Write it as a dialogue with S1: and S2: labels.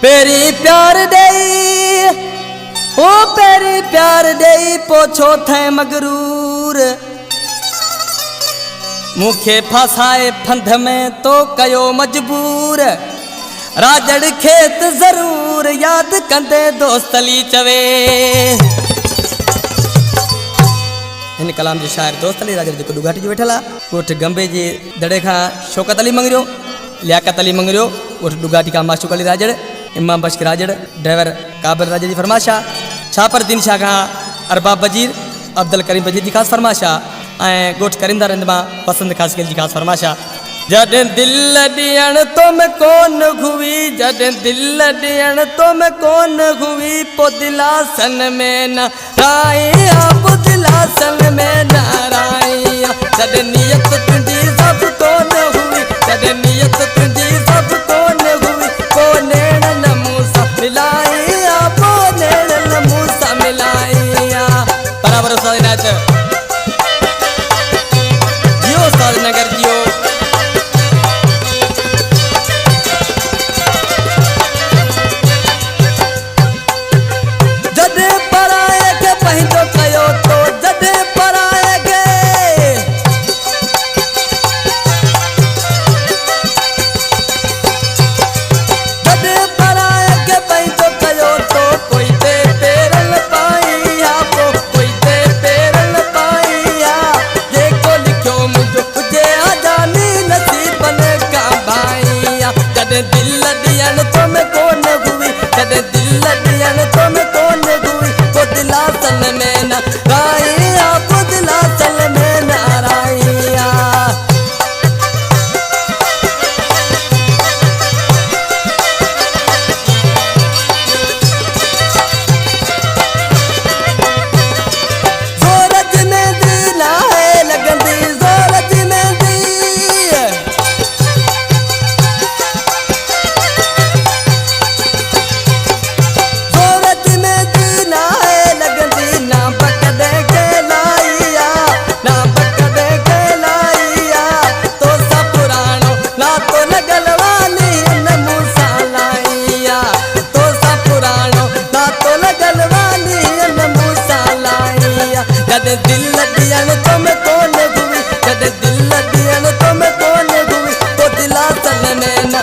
S1: Peri प्यार देई ओ peri प्यार देई पोछो थे मगरूर मुखे फसाए फंध में तो कयो मजबूर राजड़ खेत जरूर याद कंदे दोस्तली चवे। इन कलाम जे शायर दोस्तली राजड़ जो डुगाटी जो वेठला कोठ गंबे जे दड़े खां शौकत अली मंगरियो लियाकत अली मंगरियो कोठ डुगाटी का माशूक अली राजड़ इमाम बश्क राजड़ ड्राइवर काबिल राजड़ जी फरमाशा छापर दिन शाह खां अरबाब बजीर अब्दुल करीम बजीर जी खास फरमाशा गोठ करिंदा रंदमा पसंद खास के जी खास फरमाशा। जॾहिं दिल ॾियण तो मैं कोन घुवी जॾहिं दिल ॾियण तो मैं कोन घुवी पो दिलासन में न राइया पो दिलासन में न राइया जॾहिं नियत तुंहिंजी सभु कोन हुई जॾहिं नियत तुंहिंजी सभु कोन हुई पो नेण न मूं सां मिलाइया पो नेण न मूं सां मिलाइया। बराबरि उस्ताद इनायत जियो उस्ताद नगर जियो। दिल दियण तो मैं कोन घुवी तो दिलासन में न